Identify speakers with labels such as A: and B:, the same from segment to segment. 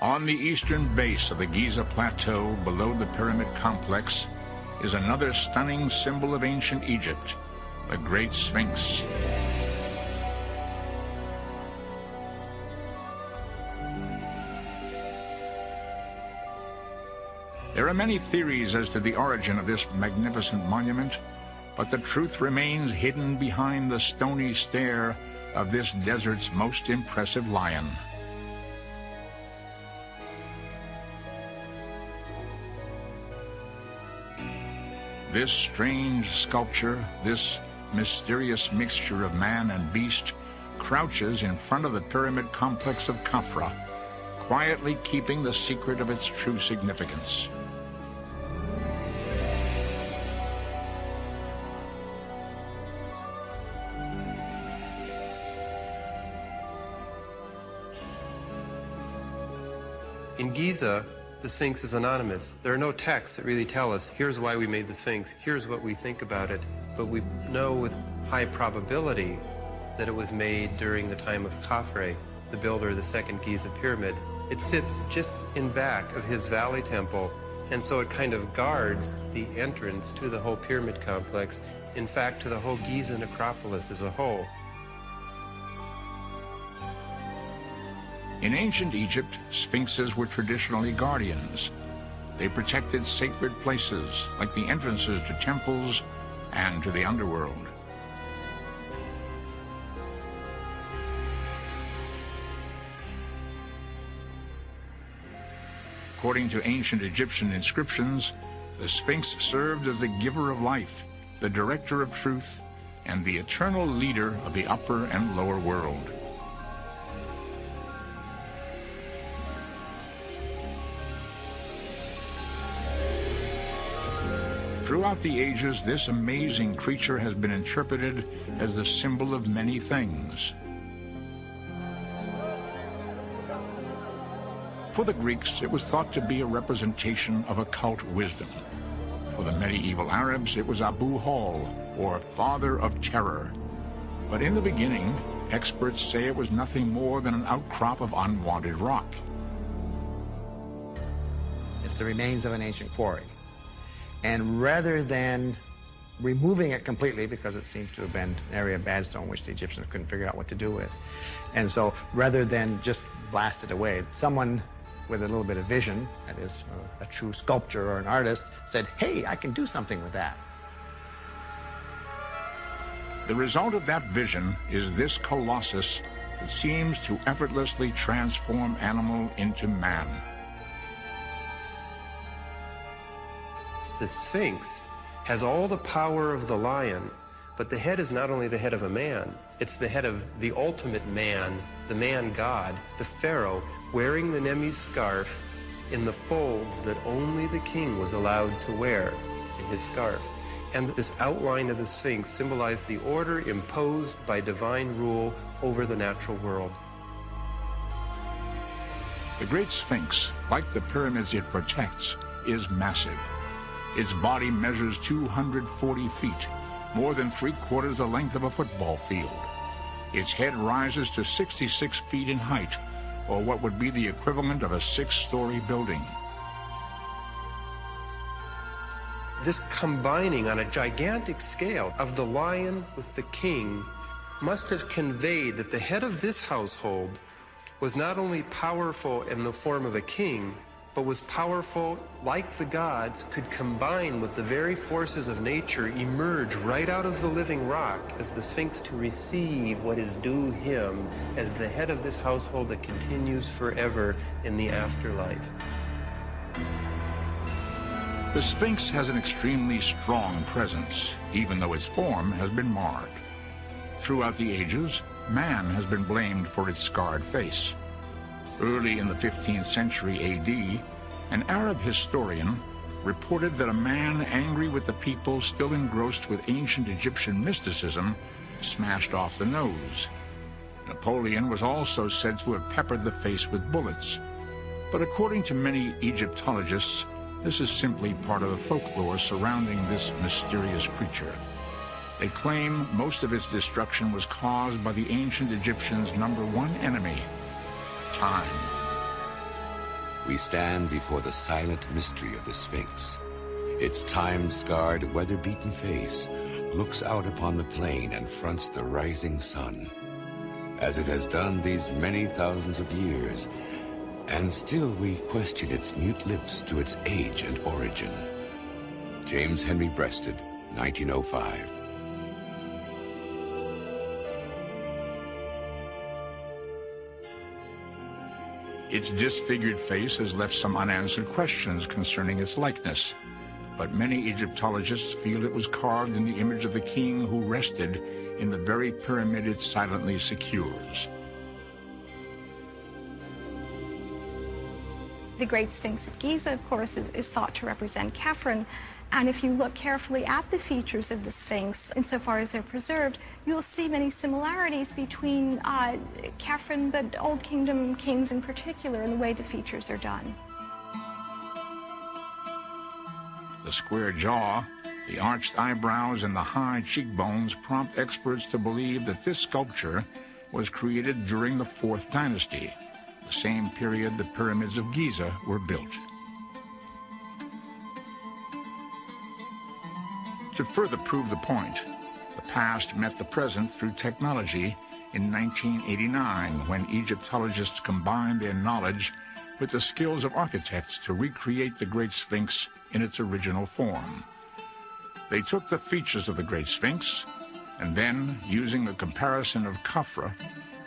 A: On the eastern base of the Giza Plateau, below the pyramid complex, is another stunning symbol of ancient Egypt, the Great Sphinx. There are many theories as to the origin of this magnificent monument, but the truth remains hidden behind the stony stare of this desert's most impressive lion. This strange sculpture, this mysterious mixture of man and beast, crouches in front of the pyramid complex of Khafra, quietly keeping the secret of its true significance.
B: In Giza, the Sphinx is anonymous. There are no texts that really tell us, here's why we made the Sphinx, here's what we think about it. But we know with high probability that it was made during the time of Khafre, the builder of the second Giza pyramid. It sits just in back of his valley temple, and so it kind of guards the entrance to the whole pyramid complex, in fact, to the whole Giza necropolis as a whole.
A: In ancient Egypt, sphinxes were traditionally guardians. They protected sacred places, like the entrances to temples and to the underworld. According to ancient Egyptian inscriptions, the Sphinx served as the giver of life, the director of truth, and the eternal leader of the upper and lower world. Throughout the ages, this amazing creature has been interpreted as the symbol of many things. For the Greeks, it was thought to be a representation of occult wisdom. For the medieval Arabs, it was Abu Hal, or Father of Terror. But in the beginning, experts say it was nothing more than an outcrop of unwanted rock.
C: It's the remains of an ancient quarry. And rather than removing it completely, because it seems to have been an area of badstone which the Egyptians couldn't figure out what to do with, and so rather than just blast it away, someone with a little bit of vision, that is a true sculptor or an artist, said, hey, I can do something with that.
A: The result of that vision is this colossus that seems to effortlessly transform animal into man.
B: The Sphinx has all the power of the lion, but the head is not only the head of a man, it's the head of the ultimate man, the man-god, the pharaoh, wearing the Nemi's scarf in the folds that only the king was allowed to wear in his scarf. And this outline of the Sphinx symbolized the order imposed by divine rule over the natural world.
A: The Great Sphinx, like the pyramids it protects, is massive. Its body measures 240 feet, more than 3/4 the length of a football field. Its head rises to 66 feet in height, or what would be the equivalent of a 6-story building.
B: This combining on a gigantic scale of the lion with the king must have conveyed that the head of this household was not only powerful in the form of a king, but was powerful like the gods, could combine with the very forces of nature, emerge right out of the living rock as the Sphinx to receive what is due him as the head of this household that continues forever in the afterlife.
A: The Sphinx has an extremely strong presence, even though its form has been marred. Throughout the ages, man has been blamed for its scarred face. Early in the 15th century AD, an Arab historian reported that a man angry with the people still engrossed with ancient Egyptian mysticism smashed off the nose. Napoleon was also said to have peppered the face with bullets. But according to many Egyptologists, this is simply part of the folklore surrounding this mysterious creature. They claim most of its destruction was caused by the ancient Egyptians' #1 enemy, time.
D: we stand before the silent mystery of the Sphinx. Its time-scarred, weather-beaten face looks out upon the plain and fronts the rising sun, as it has done these many thousands of years, and still we question its mute lips to its age and origin. James Henry Breasted, 1905.
A: Its disfigured face has left some unanswered questions concerning its likeness, but many Egyptologists feel it was carved in the image of the king who rested in the very pyramid it silently secures.
E: The Great Sphinx at Giza, of course, is thought to represent Khephren. And if you look carefully at the features of the Sphinx, insofar as they're preserved, you'll see many similarities between Khephren, but Old Kingdom kings in particular, in the way the features are done.
A: The square jaw, the arched eyebrows, and the high cheekbones prompt experts to believe that this sculpture was created during the 4th dynasty, the same period the pyramids of Giza were built. To further prove the point, the past met the present through technology in 1989, when Egyptologists combined their knowledge with the skills of architects to recreate the Great Sphinx in its original form. They took the features of the Great Sphinx, and then, using the comparison of Khafra,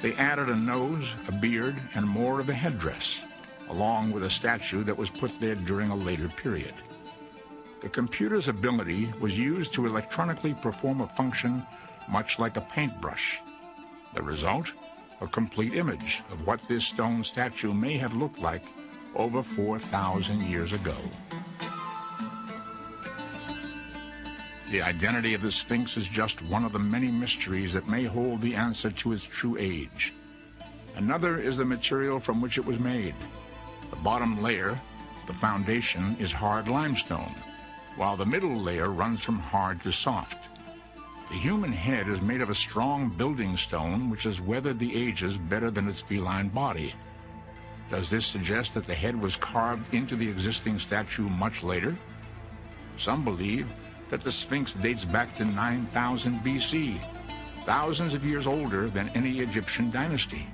A: they added a nose, a beard, and more of a headdress, along with a statue that was put there during a later period. The computer's ability was used to electronically perform a function much like a paintbrush. The result? A complete image of what this stone statue may have looked like over 4,000 years ago. The identity of the Sphinx is just one of the many mysteries that may hold the answer to its true age. Another is the material from which it was made. The bottom layer, the foundation, is hard limestone, while the middle layer runs from hard to soft. The human head is made of a strong building stone which has weathered the ages better than its feline body. Does this suggest that the head was carved into the existing statue much later? Some believe that the Sphinx dates back to 9,000 BC, thousands of years older than any Egyptian dynasty.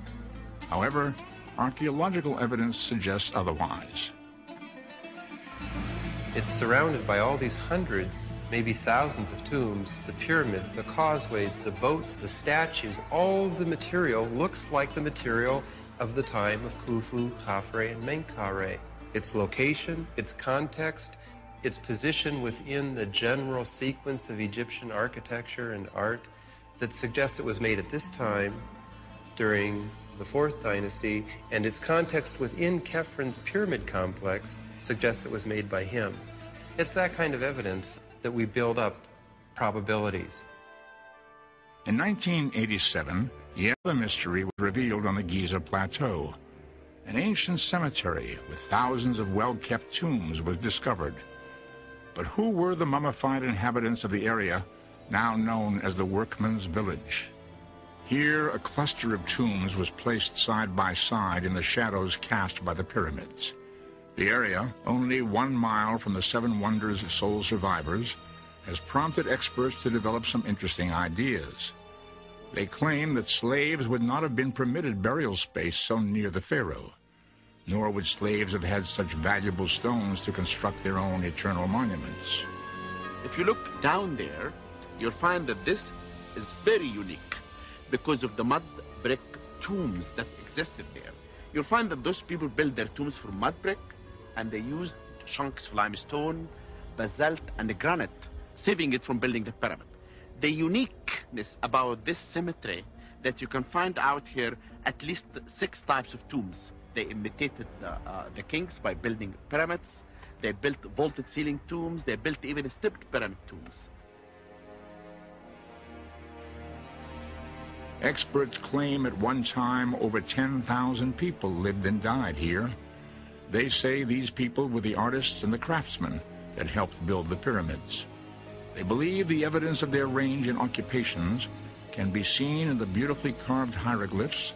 A: However, archaeological evidence suggests otherwise.
B: It's surrounded by all these hundreds, maybe thousands of tombs, the pyramids, the causeways, the boats, the statues. All of the material looks like the material of the time of Khufu, Khafre, and Menkaure. Its location, its context, its position within the general sequence of Egyptian architecture and art that suggests it was made at this time during the 4th dynasty, and its context within Khepren's pyramid complex suggests it was made by him. It's that kind of evidence that we build up probabilities.
A: In 1987, yet the mystery was revealed on the Giza Plateau. An ancient cemetery with thousands of well-kept tombs was discovered. But who were the mummified inhabitants of the area now known as the Workmen's Village? Here, a cluster of tombs was placed side by side in the shadows cast by the pyramids. The area, only 1 mile from the Seven Wonders' sole survivors, has prompted experts to develop some interesting ideas. They claim that slaves would not have been permitted burial space so near the pharaoh, nor would slaves have had such valuable stones to construct their own eternal monuments.
F: If you look down there, you'll find that this is very unique because of the mud brick tombs that existed there. You'll find that those people built their tombs from mud brick, and they used chunks of limestone, basalt, and granite, saving it from building the pyramid. The uniqueness about this cemetery that you can find out here at least 6 types of tombs. They imitated the kings by building pyramids. They built vaulted ceiling tombs. They built even stepped pyramid tombs.
A: Experts claim at one time over 10,000 people lived and died here. They say these people were the artists and the craftsmen that helped build the pyramids. They believe the evidence of their range in occupations can be seen in the beautifully carved hieroglyphs,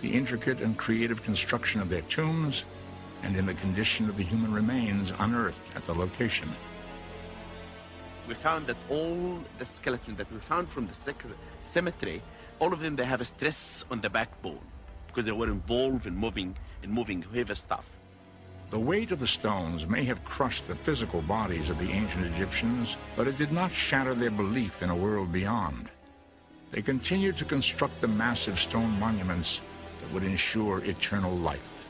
A: the intricate and creative construction of their tombs, and in the condition of the human remains unearthed at the location.
F: We found that all the skeletons that we found from the cemetery, all of them, they have a stress on the backbone because they were involved in moving heavy stuff.
A: The weight of the stones may have crushed the physical bodies of the ancient Egyptians, but it did not shatter their belief in a world beyond. They continued to construct the massive stone monuments that would ensure eternal life.